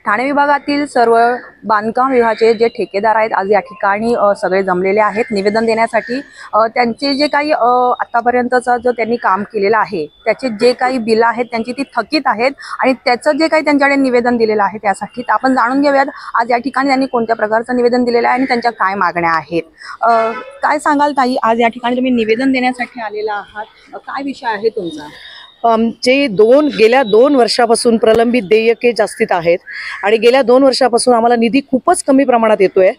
ठाणे विभागातील सर्व बांधकाम विभागाचे जे ठेकेदार आहेत आज या ठिकाणी सगळे जमलेले आहेत निवेदन देण्यासाठी। त्यांचे जे काही आतापर्यंतचं जो त्यांनी काम केलेलं आहे त्याचे जे काही बिल आहेत त्यांची ती थकीत आहेत आणि त्याचं जे काही त्यांच्याकडे निवेदन दिलेलं आहे त्यासाठी आपण जाणून घेऊयात आज या ठिकाणी त्यांनी कोणत्या प्रकारचं निवेदन दिलेलं आहे आणि त्यांच्या काय मागण्या आहेत। काय सांगाल ताई, आज या ठिकाणी तुम्ही निवेदन देण्यासाठी आलेला आहात, काय विषय आहे तुमचा? आमचे गेल्या 2 वर्षापासून प्रलंबित देयके जास्तीत आहेत आणि गेल्या 2 वर्षापासून आम्हाला निधी खूपच कमी प्रमाणात येतोय।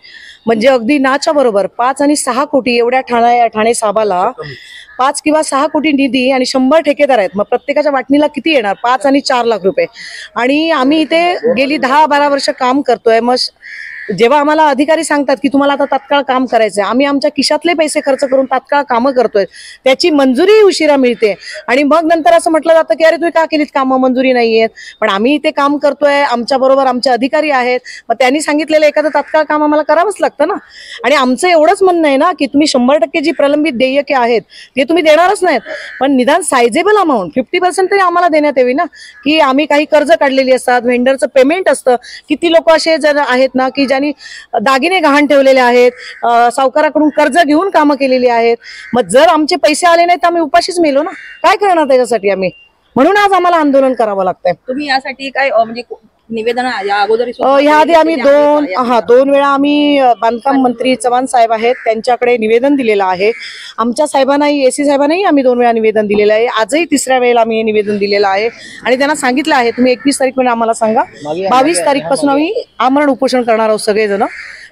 म्हणजे अगदी नाच्या बरोबर 5 आणि 6 कोटी एवढ्या ठाणे साहेबाला 5 किंवा 6 कोटी निधी आणि 100 ठेकेदार आहेत। मग प्रत्येकाच्या वाटणीला किती येणार? 5 आणि 4 लाख रुपये। आणि आम्ही इथे गेली 10-12 वर्ष काम करतोय। मग जेव्हा आम्हाला अधिकारी सांगतात की तुम्हाला आता तात्काळ काम करायचंय, आम्ही आमच्या खिशातले पैसे खर्च करून तात्काळ कामं करतोय, त्याची मंजुरी उशिरा मिळते आणि मग नंतर असं म्हटलं जातं की अरे तुम्ही का केलीत कामं, मंजुरी नाहीयेत। पण आम्ही इथे काम करतोय, आमच्या बरोबर आमचे अधिकारी आहेत, मग त्यांनी सांगितलेलं एखादं तात्काळ काम आम्हाला करावंच लागतं ना। आणि आमचं एवढंच म्हणणं आहे ना की तुम्ही 100% जी प्रलंबित देयके आहेत ते तुम्ही देणारच नाहीत, पण निदान सायझेबल अमाऊंट 50% तरी आम्हाला देण्यात यावी ना। की आम्ही काही कर्ज काढलेली असतात, व्हेंडरचं पेमेंट असतं, किती लोक असे जर आहेत ना की ज्यांनी दागिने गहाण ठेवलेले आहेत, सावकाराकडून कर्ज घेऊन कामं केलेली आहेत। मग जर आमचे पैसे आले नाही तर आम्ही उपाशीच मेलो ना, काय करणार त्याच्यासाठी आम्ही? म्हणून आज आम्हाला आंदोलन करावं लागतंय। तुम्ही यासाठी काय म्हणजे निवेदन या अगोदर याआधी आम्ही 2 वेळा आम्ही बांधकाम मंत्री चव्हाण साहेब आहेत त्यांच्याकडे निवेदन दिलेलं आहे। आमच्या साहेबांनाही एसी साहेबांनाही आम्ही 2 वेळा निवेदन दिलेलं आहे। आजही 3ऱ्या वेळेला आम्ही हे निवेदन दिलेलं आहे आणि त्यांना सांगितलं आहे तुम्ही 21 तारीख आम्हाला सांगा, 22 तारीखपासून आम्ही आमरण उपोषण करणार आहोत सगळेजण।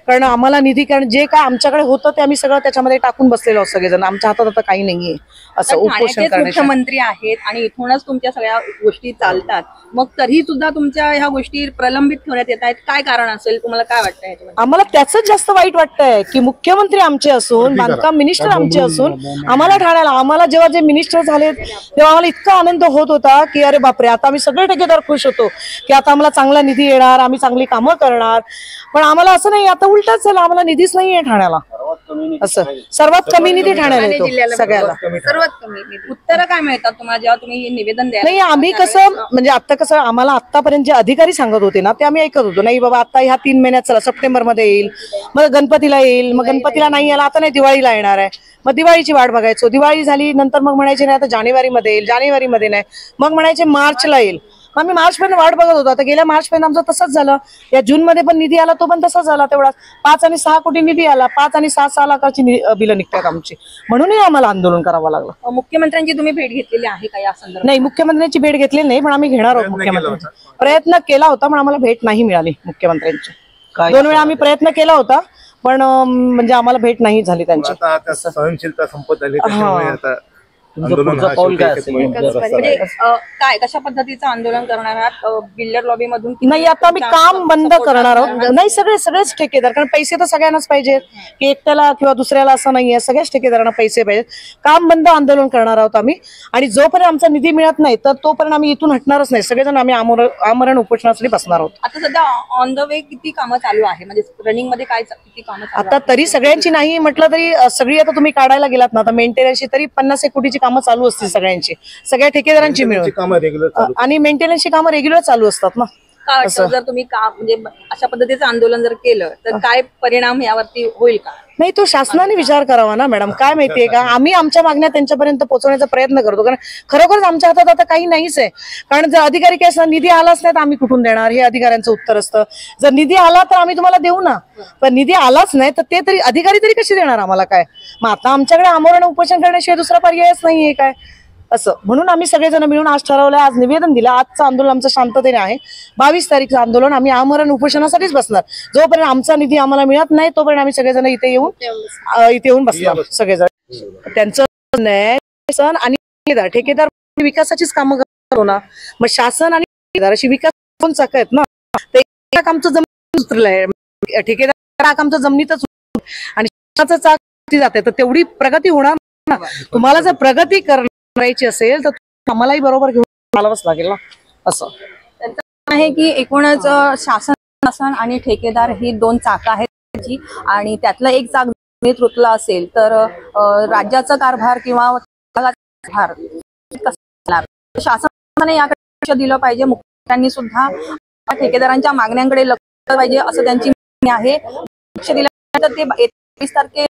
कारण आम्हाला निधी, कारण जे काय आमच्याकडे होतं ते आम्ही सगळं त्याच्यामध्ये टाकून बसलेलो आहोत सगळेजण, आमच्या हातात आता काही नाहीये असं उपोषण करण्याचे। मुख्यमंत्री आहेत आणि इथूनच तुमच्या सगळ्या गोष्टी चालतात, मग तरी सुद्धा तुमच्या ह्या गोष्टी प्रलंबित ठेवण्यात येत आहेत, काय कारण असेल? तुम्हाला काय वाटतंय? आम्हाला त्याच जास्त वाईट वाटतंय की मुख्यमंत्री आमचे असून, बांधकाम मिनिस्टर आमचे असून, आम्हाला ठाण्याला आम्हाला जेव्हा जे मिनिस्टर झाले तेव्हा आम्हाला इतका आनंद होत होता की अरे बापरे, आता आम्ही सगळे ठेकेदार खुश होतो की आता आम्हाला चांगला निधी येणार, आम्ही चांगली कामं करणार। पण आम्हाला असं नाही, आता उलटच झालं, आम्हाला निधीच नाहीये ठाण्याला। असं सर्वात कमी निधी ठाण्याला येतो सगळ्याला, सर्वात कमी निधी। उत्तर काय मिळतात तुम्हाला जेव्हा तुम्ही निवेदन द्याल? नाही, आम्ही कसं म्हणजे आता कसं आम्हाला आतापर्यंत जे अधिकारी सांगत होते ना ते आम्ही ऐकत होतो, नाही बाबा आता ह्या 3 महिन्यात चला सप्टेंबर मध्ये येईल, मग गणपतीला येईल, मग गणपतीला नाही आला आता नाही दिवाळीला येणार आहे, मग दिवाळीची वाट बघायचो, दिवाळी झाली नंतर मग म्हणायचे नाही आता जानेवारीमध्ये येईल, जानेवारीमध्ये नाही, मग म्हणायचे मार्चला येईल। आम्ही मार्चपर्यंत वाट बघत होतो। आता गेल्या मार्चपर्यंत आमचं तसंच झालं, या जूनमध्ये पण निधी आला तो पण तसाच झाला, तेवढा 5 आणि 6 कोटी निधी आला, 5 आणि 6 लाखाची बिलं निघतात आमची, म्हणूनही आम्हाला आंदोलन करावं लागलं। मुख्यमंत्र्यांची तुम्ही भेट घेतलेली आहे का या संदर्भात? नाही, मुख्यमंत्र्यांची भेट घेतलेली नाही, पण आम्ही घेणार आहोत मुख्यमंत्र्यांचा प्रयत्न केला होता, पण आम्हाला भेट नाही मिळाली मुख्यमंत्र्यांची। 2 वेळा आम्ही प्रयत्न केला होता पण म्हणजे आम्हाला भेट नाही झाली त्यांची। सहनशीलता संपत आली त्यामुळे आता काय कशा पद्धतीचं आंदोलन करणार आहात? बिल्डर लॉबी मधून नाही, आता आम्ही काम बंद करणार आहोत। नाही, सगळेच ठेकेदार, कारण पैसे तर सगळ्यांनाच पाहिजेत की एकट्याला किंवा दुसऱ्याला असं नाहीये, सगळ्याच ठेकेदारांना पैसे पाहिजेत। काम बंद आंदोलन करणार आहोत आम्ही आणि जोपर्यंत आमचा निधी मिळत नाही तर तोपर्यंत आम्ही इथून हटणारच नाही, सगळेजण आम्ही आमरण उपोषणासाठी बसणार आहोत। आता सध्या ऑन द वे किती कामं चालू आहे, म्हणजे रनिंग मध्ये काय किती कामं? आता तरी सगळ्यांची नाही म्हटलं तरी सगळी आता तुम्ही काढायला गेलात ना, आता मेंटेनन्सची तरी 50-1 कोटीची कामं चालू असतील सगळ्यांची, सगळ्या ठेकेदारांची मिळून, आणि मेंटेनन्सची कामं रेग्युलर चालू असतात ना। जर तुम्ही म्हणजे अशा पद्धतीचं आंदोलन जर केलं तर काय परिणाम यावरती होईल का? नाही, तो शासनाने विचार करावा ना मॅडम। काय माहितीये का, आम्ही आमच्या मागण्या त्यांच्यापर्यंत पोहोचवण्याचा प्रयत्न करतो, कारण खरोखरच आमच्या हातात आता काही नाहीच आहे। कारण जर अधिकारी काय असणार, निधी आलाच नाही तर आम्ही कुठून देणार, हे अधिकाऱ्यांचं उत्तर असतं। जर निधी आला तर आम्ही तुम्हाला देऊ ना, पण निधी आलाच नाही तर ते तरी अधिकारी तरी कशी देणार आम्हाला? काय मग आता आमच्याकडे आमरण उपोषण करण्याशिवाय दुसरा पर्यायच नाहीये काय असं। म्हणून आम्ही सगळेजण मिळून आज ठरवलंय, आज निवेदन दिलं। आजचं आंदोलन आमचं शांततेने आहे, 22 तारीखचं आंदोलन आम्ही आमरण उपोषणासाठीच बसणार। जोपर्यंत आमचा निधी आम्हाला मिळत नाही तोपर्यंत आम्ही सगळेजण इथे येऊन बसणार सगळेजण। त्यांचं सण आणि ठेकेदार विकासाचीच कामं करतो ना, मग शासन आणि ठेकेदार अशी विकास दोन चाकं आहेत ना, ते आमचं जमिनीत उतरलंय, ठेकेदार आमचं जमिनीतच आणि शासनाचं चाक जाते, तर तेवढी प्रगती होणार ना। तुम्हाला जर प्रगती करायची असेल तर आम्हालाही बरोबर घेऊन चालवाच लागेल ना असं। त्यांचं आहे की एकूणच शासन आणि ठेकेदार ही 2 चाकं आहेत आणि त्यातलं एक चाक जमिनीत रुतलं असेल तर राज्याचा कारभार किंवा कारभार शासनाने याकडे लक्ष दिलं पाहिजे। मुख्यमंत्र्यांनी सुद्धा ठेकेदारांच्या मागण्यांकडे लक्ष पाहिजे असं त्यांची मागणी आहे. लक्ष दिल्यानंतर ते 23 तारखे